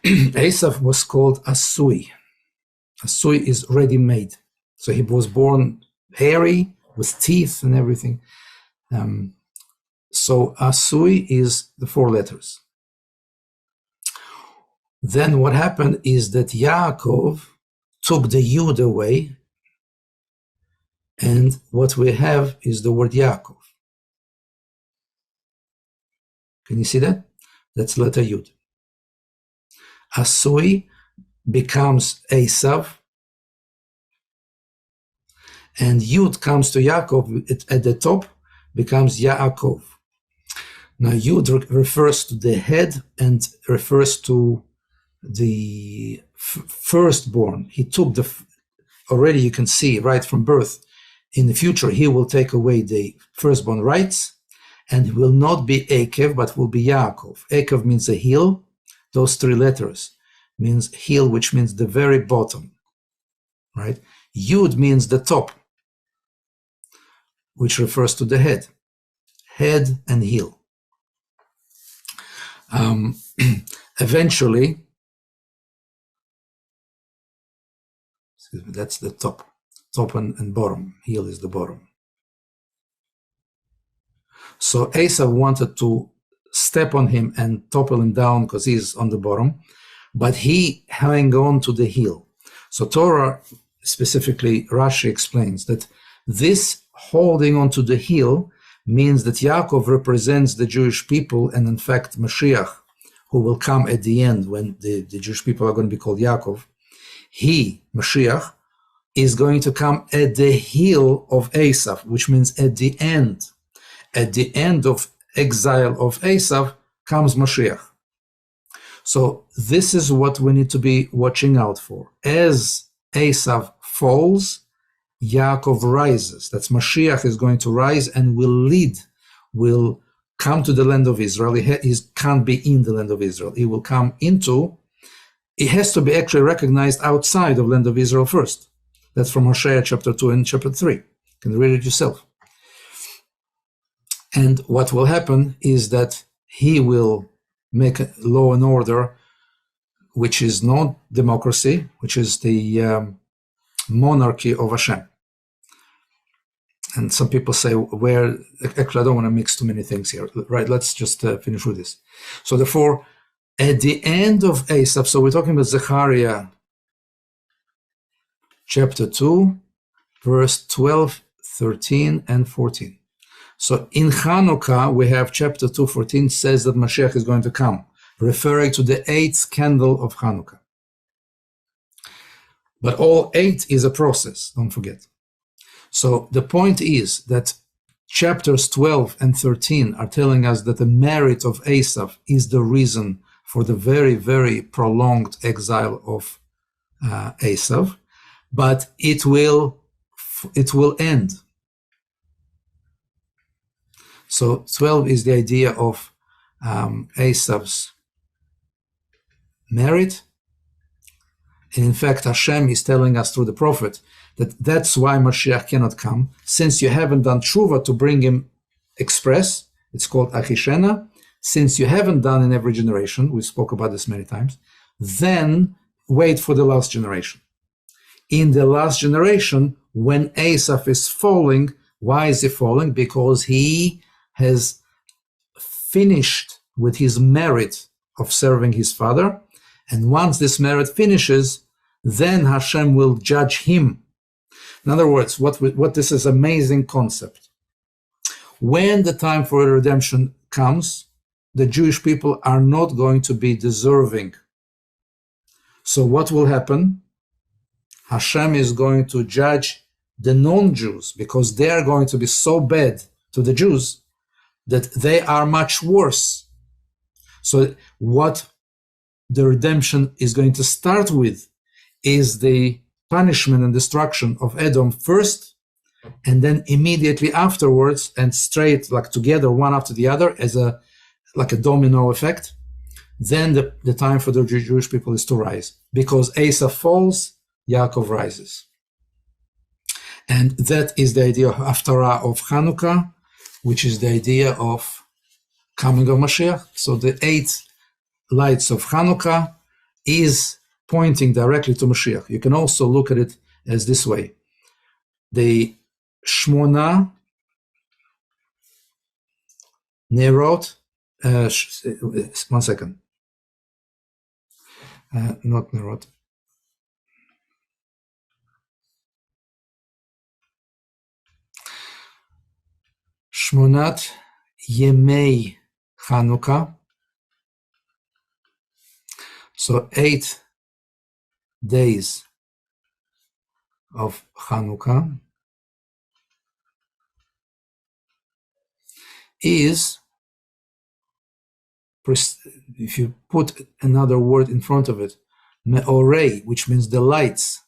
Esav was called Asui. Asui is ready-made. So he was born hairy, with teeth and everything. So Asui is the 4 letters. Then what happened is that Yaakov took the Yud away, and what we have is the word Yaakov. Can you see that? That's letter Yud. Asui becomes Esav, and Yud comes to Yaakov at the top, becomes Yaakov. Now Yud refers to the head and refers to the firstborn. He took already you can see right from birth, in the future he will take away the firstborn rights, and it will not be Ekev, but will be Yaakov. Ekev means a heel. Those 3 letters means heel, which means the very bottom, right? Yud means the top, which refers to the head and heel. Eventually, excuse me, that's the top and bottom. Heel is the bottom. So Esav wanted to step on him and topple him down because he's on the bottom, but he hung on to the heel. So Torah, specifically Rashi, explains that this holding on to the heel means that Yaakov represents the Jewish people, and in fact Moshiach, who will come at the end when the Jewish people are going to be called Yaakov, he, Moshiach, is going to come at the heel of Esav, which means at the end. At the end of exile of Esav comes Moshiach. So this is what we need to be watching out for. As Esav falls, Yaakov rises. That's Mashiach is going to rise and will come to the land of Israel. He can't be in the land of Israel. He will come into, it has to be actually recognized outside of land of Israel first. That's from Hosea chapter 2 and chapter 3. You can read it yourself. And what will happen is that he will make a law and order, which is not democracy, which is the monarchy of Hashem. And some people say, actually, I don't want to mix too many things here, right? Let's just finish with this. So therefore, at the end of Esav, so we're talking about Zechariah chapter 2, verse 12, 13, and 14. So in Hanukkah, we have chapter 2:14 says that Mashiach is going to come, referring to the 8th candle of Hanukkah. But all 8 is a process, don't forget. So the point is that chapters 12 and 13 are telling us that the merit of Esav is the reason for the very, very prolonged exile of Esav, but it will end. So 12 is the idea of Esav's merit. And in fact, Hashem is telling us through the prophet that that's why Mashiach cannot come. Since you haven't done tshuva to bring him express, it's called Achishena. Since you haven't done in every generation, we spoke about this many times, then wait for the last generation. In the last generation, when Esav is falling, why is he falling? Because he has finished with his merit of serving his father. And once this merit finishes, then Hashem will judge him. In other words, what this is amazing concept. When the time for redemption comes, the Jewish people are not going to be deserving. So what will happen? Hashem is going to judge the non-Jews because they are going to be so bad to the Jews that they are much worse. So what the redemption is going to start with is the punishment and destruction of Edom first, and then immediately afterwards, and straight like together one after the other as like a domino effect, then the time for the Jewish people is to rise. Because Esav falls, Yaakov rises. And that is the idea of Haftarah of Hanukkah, which is the idea of coming of Mashiach. So the 8 lights of Hanukkah is pointing directly to Mashiach. You can also look at it as this way. The Shmona Nerot, one second, not Nerot. Shmonat Yemei Chanukah. So 8 days of Chanukah is, if you put another word in front of it, Me'orei, which means the lights.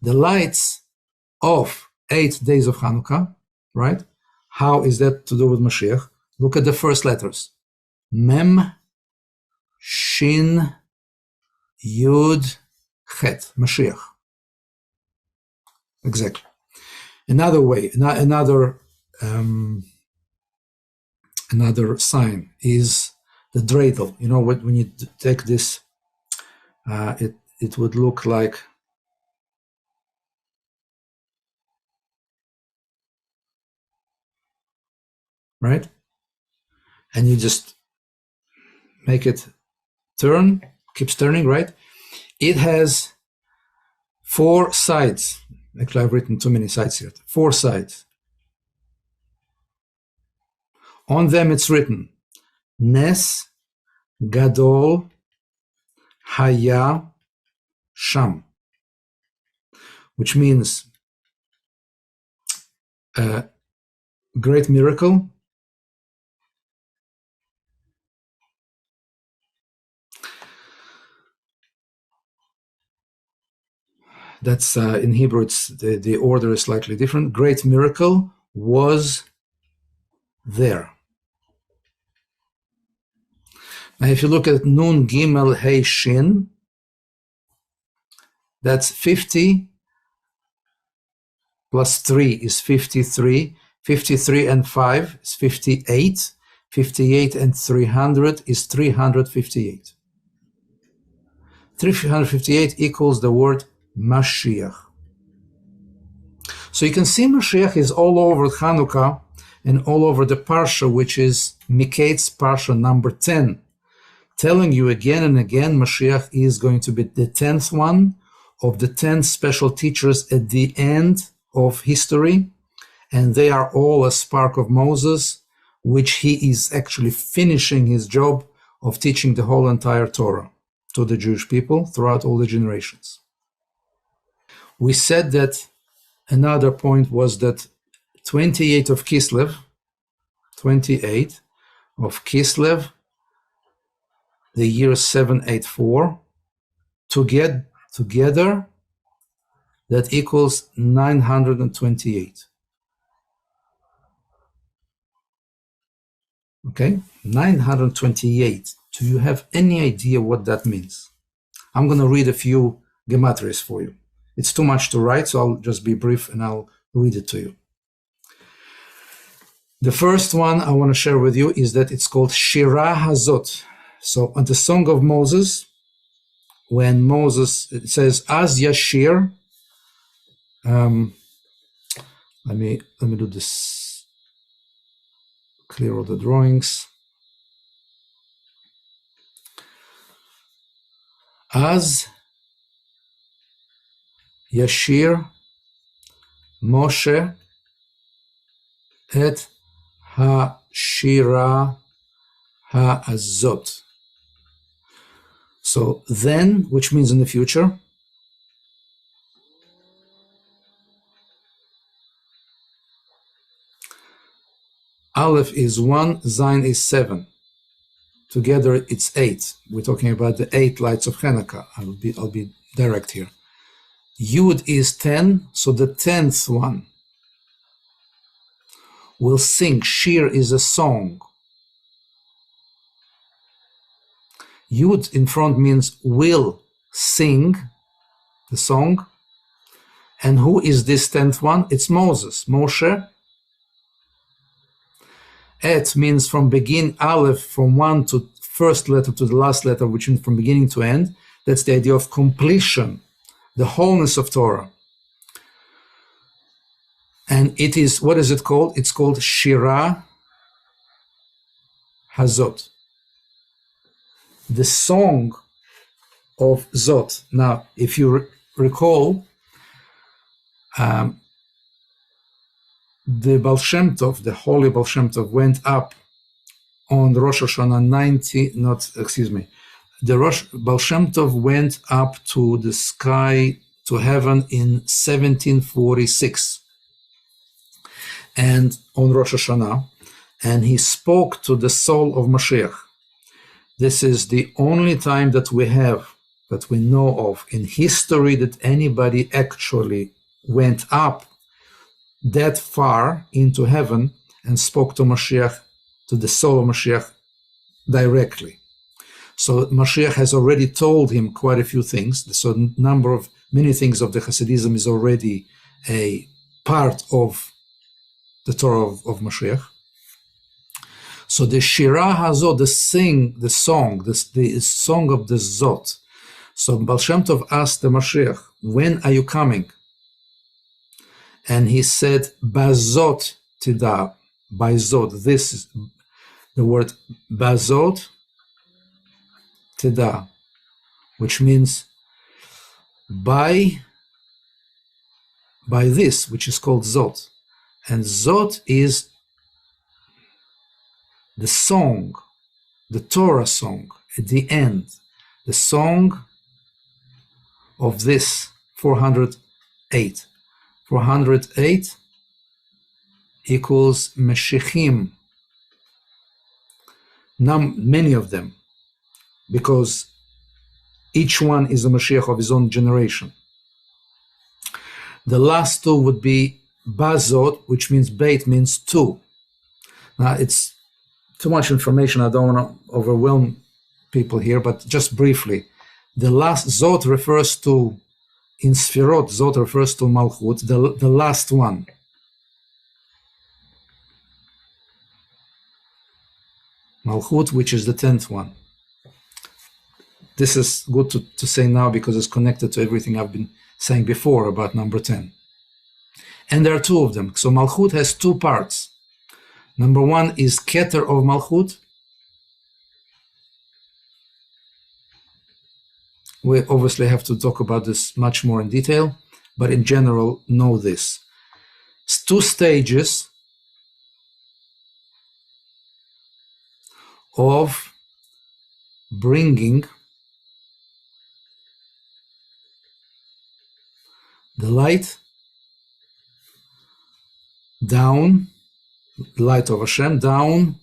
The lights of 8 days of Chanukah, right? How is that to do with Mashiach? Look at the first letters. Mem, Shin, Yud, Chet, Mashiach. Exactly. Another way, another sign is the dreidel. You know, when you take this, it would look like, right? And you just make it turn, keeps turning, right? It has 4 sides. Actually, I've written too many sides here. 4 sides. On them it's written Nes, Gadol, Haya, Sham, which means great miracle, that's in Hebrew, it's the order is slightly different. Great miracle was there. Now, if you look at Nun Gimel Hey Shin, that's 50 plus 3 is 53. 53 and 5 is 58. 58 and 300 is 358. 358 equals the word Mashiach. So you can see Mashiach is all over Chanukah and all over the Parsha, which is Miketz Parsha number 10, telling you again and again Mashiach is going to be the 10th one of the 10 special teachers at the end of history, and they are all a spark of Moses, which he is actually finishing his job of teaching the whole entire Torah to the Jewish people throughout all the generations. We said that another point was that 28 of Kislev, the year 784, together that equals 928. Okay, 928. Do you have any idea what that means? I'm going to read a few gematrias for you. It's too much to write, so I'll just be brief and I'll read it to you. The first one I want to share with you is that it's called Shirah Hazot. So on the Song of Moses, when Moses, it says, Az Yashir, let me do this, clear all the drawings. Az Yashir Moshe et ha-shira ha-azot. So then, which means in the future, Aleph is 1, Zayin is 7. Together it's 8. We're talking about the 8 lights of Hanukkah. I'll be direct here. Yud is 10, so the 10th one will sing. Shir is a song. Yud in front means will sing the song. And who is this 10th one? It's Moses, Moshe. Et means from begin, Aleph from 1 to first letter to the last letter, which means from beginning to end. That's the idea of completion, the wholeness of Torah. And it is, what is it called? It's called Shira Hazot, the song of Zot. Now, if you recall, the Baal Shem Tov, the holy Baal Shem Tov, went up on Rosh Hashanah Baal Shem Tov went up to the sky, to heaven in 1746, and on Rosh Hashanah, and he spoke to the soul of Mashiach. This is the only time that we know of in history that anybody actually went up that far into heaven and spoke to Mashiach, to the soul of Mashiach directly. So Mashiach has already told him quite a few things. So many things of the Hasidism is already a part of the Torah of Mashiach. So the Shira Hazot, the song of the Zot. So Baal Shem Tov asked the Mashiach, when are you coming? And he said, Bazot Tida, by Zot. This is the word Bazot Tida, which means by this, which is called Zot. And Zot is the song, the Torah song, at the end, the song of this 408. 408 equals Meshichim, many of them, because each one is a Mashiach of his own generation. The last two would be Bazot, which means Beit means two. Now it's too much information, I don't want to overwhelm people here, but just briefly, the last Zot refers to, in Sfirot, Zot refers to Malchut, the last one. Malchut, which is the 10th one. This is good to say now because it's connected to everything I've been saying before about number 10. And there are two of them. So Malchut has two parts. Number one is Keter of Malchut. We obviously have to talk about this much more in detail, but in general, know this. It's two stages of bringing the light down, light of Hashem down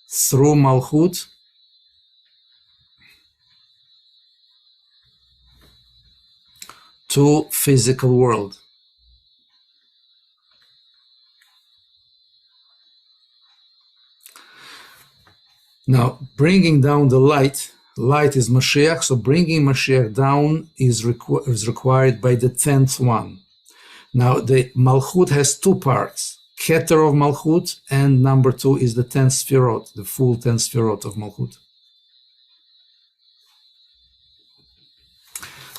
through Malchut to physical world. Now, bringing down the light is Mashiach, so bringing Mashiach down is required by the 10th one. Now, the Malchut has two parts, Keter of Malchut, and number two is the 10 Sfirot, the full 10 Sfirot of Malchut.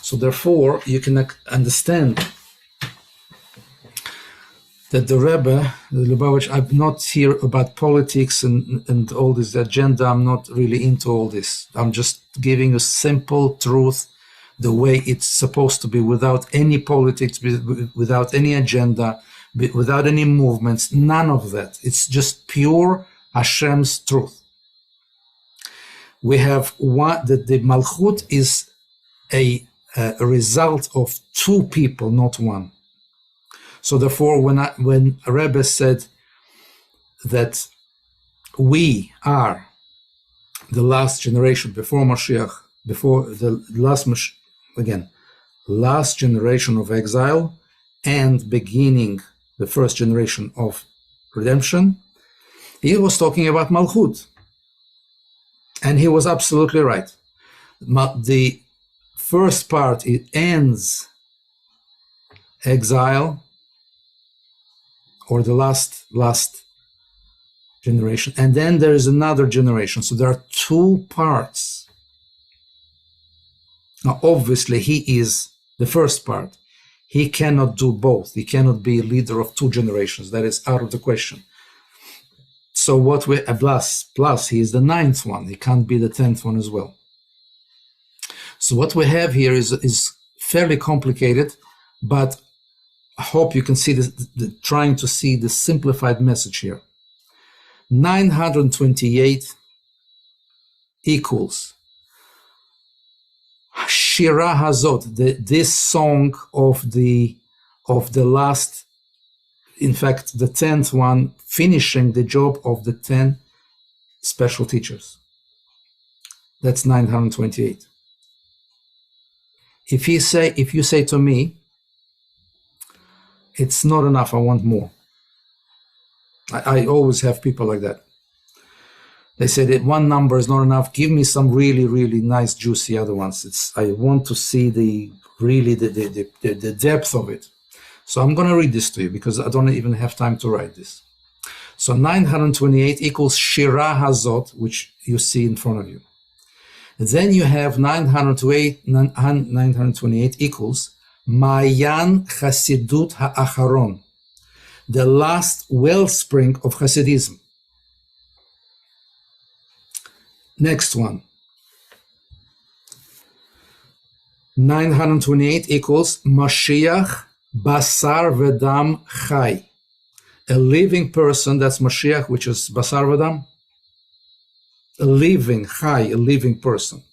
So therefore, you can understand that the Rebbe, the Lubavitch, I'm not here about politics and all this agenda. I'm not really into all this. I'm just giving you simple truth, the way it's supposed to be, without any politics, without any agenda, without any movements, none of that. It's just pure Hashem's truth. We have one, that the Malchut is a result of two people, not one. So therefore, when Rebbe said that we are the last generation before Mashiach, before the last generation of exile and beginning the first generation of redemption, he was talking about Malchut. And he was absolutely right. The first part, it ends exile, or the last generation, and then there is another generation. So there are two parts. Now, obviously, he is the first part. He cannot do both. He cannot be a leader of two generations. That is out of the question. So what we plus he is the ninth one. He can't be the 10th one as well. So what we have here is fairly complicated, but I hope you can see this, trying to see the simplified message here. 928 equals Shira Hazot, this song of the last, in fact, the 10th one, finishing the job of the 10 special teachers. That's 928. If you say to me, it's not enough, I want more. I always have people like that. They say that one number is not enough. Give me some really, really nice, juicy other ones. I want to see the depth of it. So I'm going to read this to you because I don't even have time to write this. So 928 equals Shira Hazot, which you see in front of you. Then you have 928 equals Mayan Chasidut Ha'acharon, the last wellspring of Hasidism. Next one. 928 equals Mashiach Basar Vedam Chai, a living person, that's Mashiach, which is Basar Vedam. A living Chai, a living person.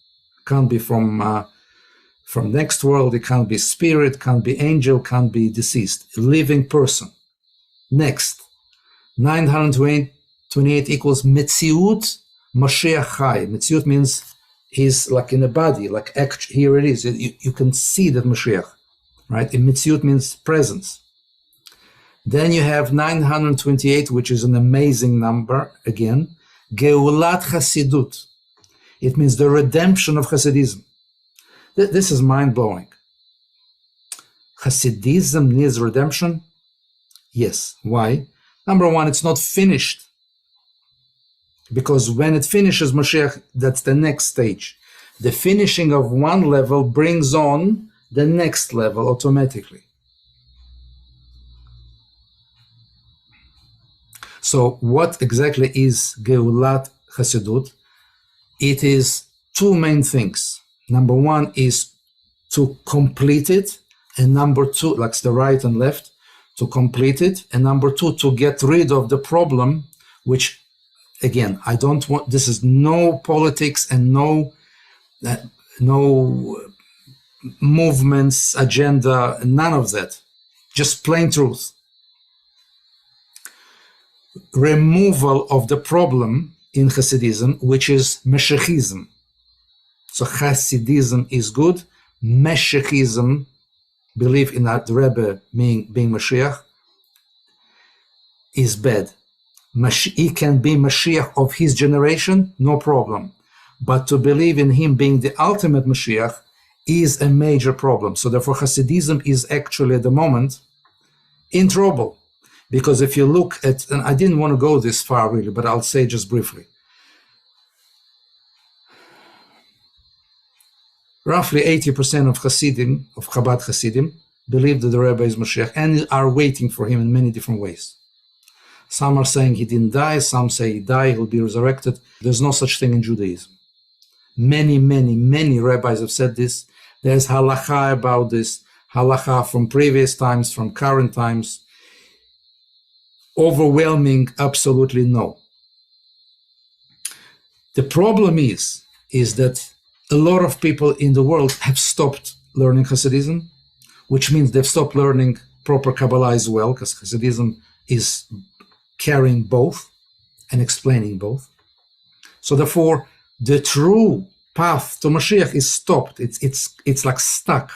Can't be from next world, it can't be spirit, can't be angel, can't be deceased. A living person. Next. 928 equals Metziut Mashiach Chai. Metziut means he's like in a body, like here it is. You can see that Mashiach, right? And Metziut means presence. Then you have 928, which is an amazing number again. Geulat Hasidut. It means the redemption of Hasidism. This is mind-blowing. Hasidism needs redemption? Yes. Why? Number one, it's not finished. Because when it finishes Mashiach, that's the next stage. The finishing of one level brings on the next level automatically. So what exactly is Geulat Hasidut? It is two main things. Number one is to complete it, and number two, like the right and left, to complete it, and number two, to get rid of the problem, which, again, I don't want, this is no politics and no movements, agenda, none of that. Just plain truth. Removal of the problem in Hasidism, which is Meshechism. So Hasidism is good. Meshechism, belief in the Rebbe being Mashiach, is bad. He can be Mashiach of his generation, no problem. But to believe in him being the ultimate Mashiach is a major problem. So therefore Hasidism is actually at the moment in trouble. Because if you look at, and I didn't want to go this far really, but I'll say just briefly. Roughly 80% of Hasidim, of Chabad Hasidim, believe that the Rebbe is Mashiach and are waiting for him in many different ways. Some are saying he didn't die, some say he died, he'll be resurrected. There's no such thing in Judaism. Many, many, many rabbis have said this. There's halacha about this, halacha from previous times, from current times. Overwhelming, absolutely no. The problem is that a lot of people in the world have stopped learning Hasidism, which means they've stopped learning proper Kabbalah as well, because Hasidism is carrying both and explaining both. So therefore, the true path to Mashiach is stopped. It's like stuck.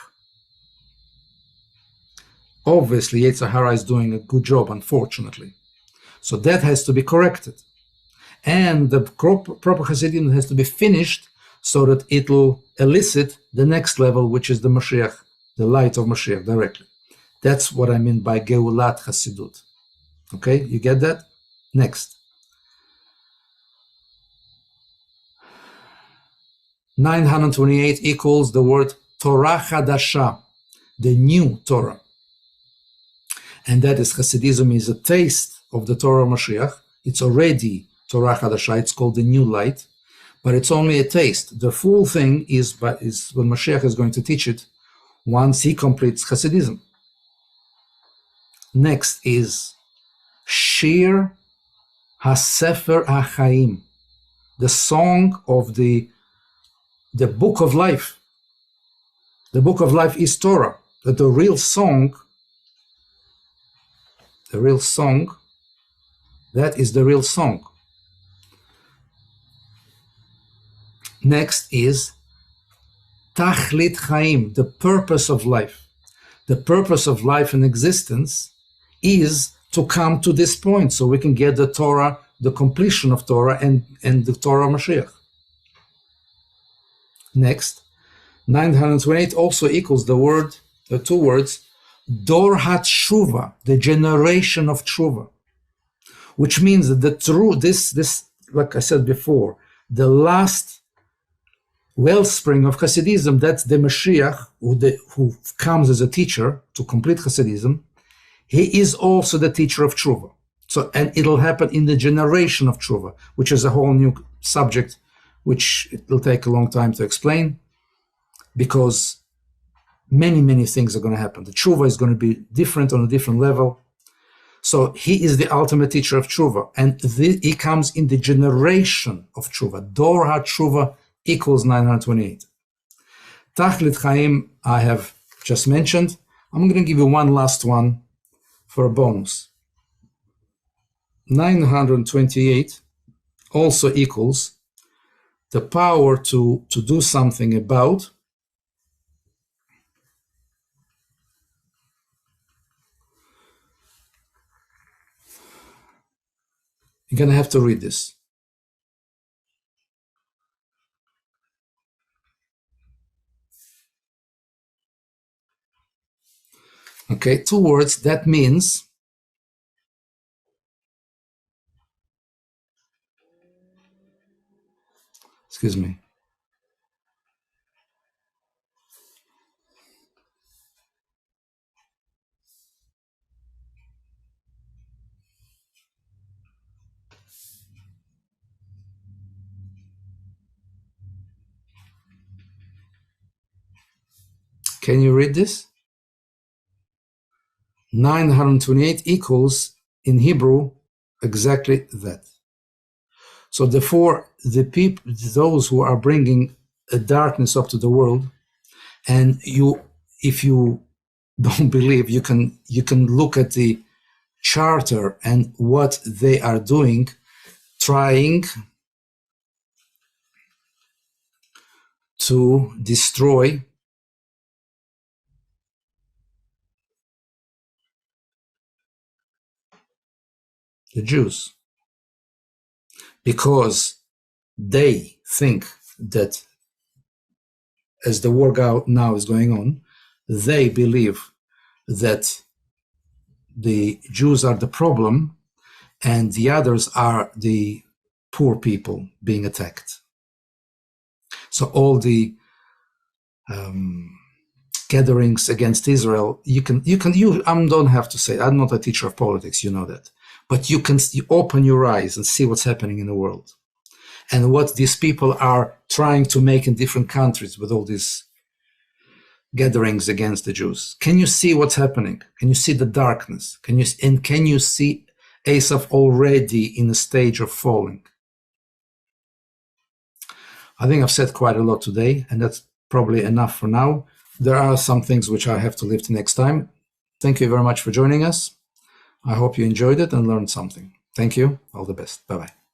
Obviously, Yetzer Hara is doing a good job, unfortunately. So that has to be corrected. And the proper Hasidim has to be finished so that it will elicit the next level, which is the Mashiach, the light of Mashiach directly. That's what I mean by Geulat Hasidut. Okay, you get that? Next. 928 equals the word Torah Chadasha, the new Torah. And that is Hasidism is a taste of the Torah of Mashiach. It's already Torah Chadasha, it's called the new light, but it's only a taste. The full thing is when Mashiach is going to teach it once he completes Hasidism. Next is Shir HaSefer HaChaim, the song of the book of life. The book of life is Torah. That the real song, that is the real song. Next is Tachlit Chaim, the purpose of life. The purpose of life and existence is to come to this point so we can get the Torah, the completion of Torah and the Torah Mashiach. Next, 928 also equals the two words, Dor HaTshuva, the generation of Tshuva, which means that this, like I said before, the last wellspring of Hasidism, that's the Mashiach, who comes as a teacher to complete Hasidism. He is also the teacher of Tshuva. So, and it'll happen in the generation of Tshuva, which is a whole new subject, which it will take a long time to explain, because many, many things are going to happen. The Tshuva is going to be different on a different level. So he is the ultimate teacher of Tshuva, and he comes in the generation of Tshuva. Dor HaTshuva equals 928. Tachlit Chaim, I have just mentioned. I'm going to give you one last one for a bonus. 928 also equals the power to do something about You're going to have to read this. Okay, two words, that means excuse me. Can you read this? 928 equals, in Hebrew, exactly that. So therefore, the people, those who are bringing a darkness up to the world, and if you don't believe, you can look at the charter and what they are doing, trying to destroy the Jews, because they think that as the war now is going on, they believe that the Jews are the problem and the others are the poor people being attacked. So all the gatherings against Israel, you don't have to say, I'm not a teacher of politics, you know that, but you open your eyes and see what's happening in the world and what these people are trying to make in different countries with all these gatherings against the Jews. Can you see what's happening? Can you see the darkness? Can you see Esav already in a stage of falling? I think I've said quite a lot today, and that's probably enough for now. There are some things which I have to leave to next time. Thank you very much for joining us. I hope you enjoyed it and learned something. Thank you. All the best. Bye-bye.